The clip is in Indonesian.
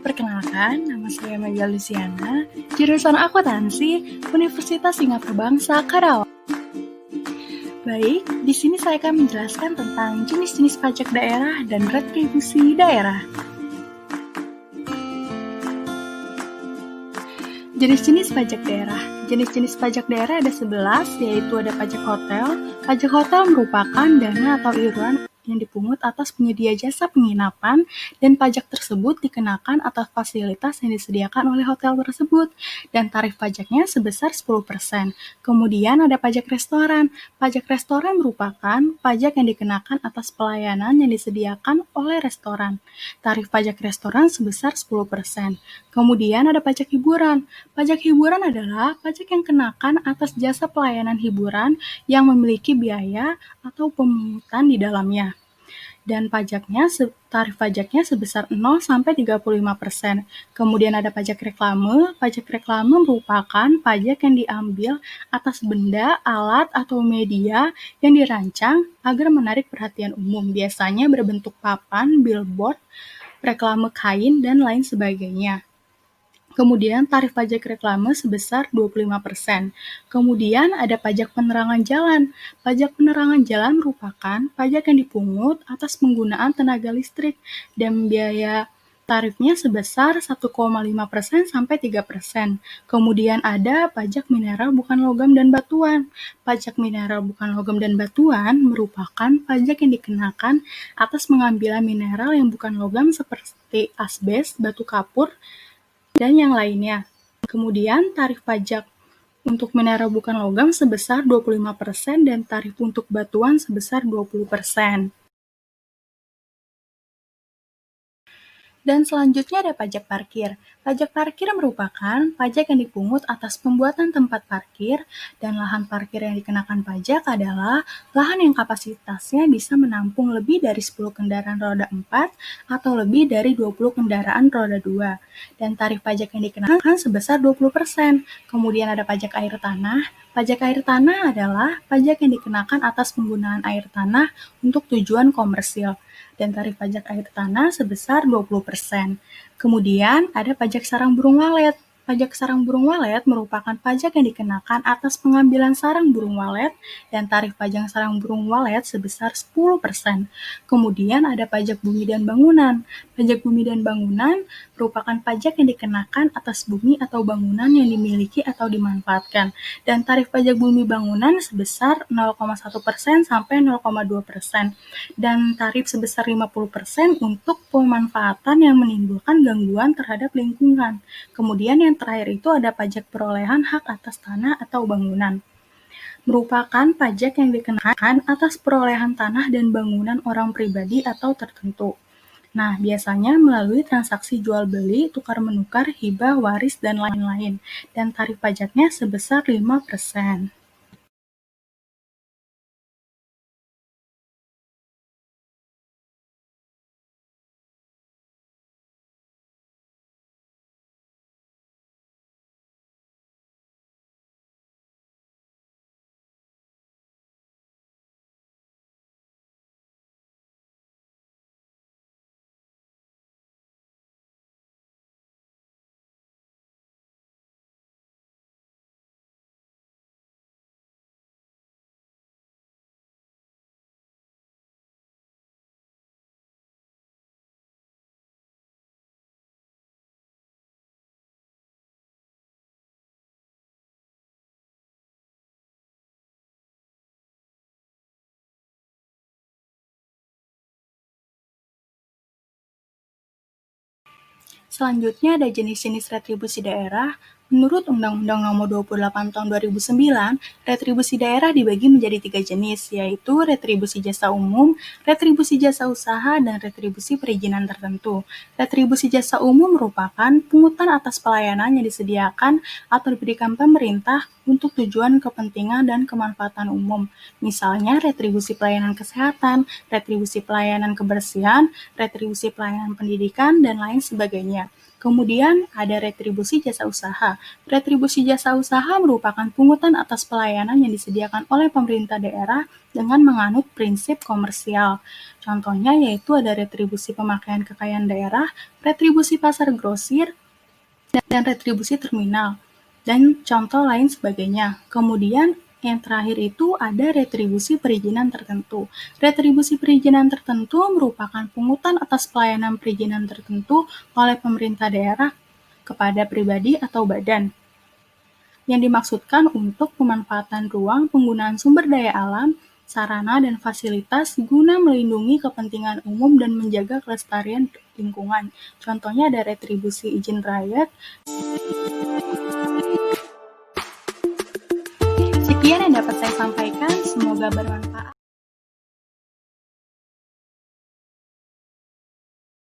Perkenalkan, nama saya Mega Luciana, jurusan Akuntansi, Universitas Singapura Bangsa, Karawang. Baik, di sini saya akan menjelaskan tentang jenis-jenis pajak daerah dan retribusi daerah. Jenis-jenis pajak daerah. Jenis-jenis pajak daerah ada 11, yaitu ada pajak hotel. Pajak hotel merupakan dana atau iuran yang dipungut atas penyedia jasa penginapan, dan pajak tersebut dikenakan atas fasilitas yang disediakan oleh hotel tersebut, dan tarif pajaknya sebesar 10%. Kemudian ada pajak restoran. Pajak restoran merupakan pajak yang dikenakan atas pelayanan yang disediakan oleh restoran. Tarif pajak restoran sebesar 10%. Kemudian ada pajak hiburan. Pajak hiburan adalah pajak yang kenakan atas jasa pelayanan hiburan yang memiliki biaya atau pemungutan di dalamnya. Dan tarif pajaknya sebesar 0-35%. Kemudian ada pajak reklame. Pajak reklame merupakan pajak yang diambil atas benda, alat, atau media yang dirancang agar menarik perhatian umum. Biasanya berbentuk papan, billboard, reklame kain, dan lain sebagainya. Kemudian tarif pajak reklame sebesar 25%. Kemudian ada pajak penerangan jalan. Pajak penerangan jalan merupakan pajak yang dipungut atas penggunaan tenaga listrik, dan biaya tarifnya sebesar 1,5% sampai 3%. Kemudian ada pajak mineral bukan logam dan batuan. Pajak mineral bukan logam dan batuan merupakan pajak yang dikenakan atas pengambilan mineral yang bukan logam seperti asbes, batu kapur, dan yang lainnya. Kemudian tarif pajak untuk mineral bukan logam sebesar 25% dan tarif untuk batuan sebesar 20%. Dan selanjutnya ada pajak parkir. Pajak parkir merupakan pajak yang dipungut atas pembuatan tempat parkir, dan lahan parkir yang dikenakan pajak adalah lahan yang kapasitasnya bisa menampung lebih dari 10 kendaraan roda 4 atau lebih dari 20 kendaraan roda 2. Dan tarif pajak yang dikenakan sebesar 20%. Kemudian ada pajak air tanah. Pajak air tanah adalah pajak yang dikenakan atas penggunaan air tanah untuk tujuan komersil, dan tarif pajak air tanah sebesar 20%. Kemudian ada pajak sarang burung walet. Pajak sarang burung walet merupakan pajak yang dikenakan atas pengambilan sarang burung walet, dan tarif pajak sarang burung walet sebesar 10%. Kemudian ada pajak bumi dan bangunan. Pajak bumi dan bangunan merupakan pajak yang dikenakan atas bumi atau bangunan yang dimiliki atau dimanfaatkan, dan tarif pajak bumi bangunan sebesar 0,1% sampai 0,2%, dan tarif sebesar 50% untuk pemanfaatan yang menimbulkan gangguan terhadap lingkungan. Kemudian yang terakhir itu ada pajak perolehan hak atas tanah atau bangunan. Merupakan pajak yang dikenakan atas perolehan tanah dan bangunan orang pribadi atau tertentu. Nah, biasanya melalui transaksi jual beli, tukar menukar, hibah, waris, dan lain-lain. Dan tarif pajaknya sebesar 5%. Selanjutnya ada jenis-jenis retribusi daerah. Menurut Undang-Undang Nomor 28 Tahun 2009, retribusi daerah dibagi menjadi 3 jenis, yaitu retribusi jasa umum, retribusi jasa usaha, dan retribusi perizinan tertentu. Retribusi jasa umum merupakan pungutan atas pelayanan yang disediakan atau diberikan pemerintah untuk tujuan kepentingan dan kemanfaatan umum. Misalnya retribusi pelayanan kesehatan, retribusi pelayanan kebersihan, retribusi pelayanan pendidikan, dan lain sebagainya. Kemudian ada retribusi jasa usaha. Retribusi jasa usaha merupakan pungutan atas pelayanan yang disediakan oleh pemerintah daerah dengan menganut prinsip komersial. Contohnya yaitu ada retribusi pemakaian kekayaan daerah, retribusi pasar grosir, dan retribusi terminal, dan contoh lain sebagainya. Kemudian yang terakhir itu ada retribusi perizinan tertentu. Retribusi perizinan tertentu merupakan pungutan atas pelayanan perizinan tertentu oleh pemerintah daerah kepada pribadi atau badan, yang dimaksudkan untuk pemanfaatan ruang, penggunaan sumber daya alam, sarana dan fasilitas guna melindungi kepentingan umum dan menjaga kelestarian lingkungan. Contohnya ada retribusi izin rakyat. Sekian yang dapat saya sampaikan, semoga bermanfaat.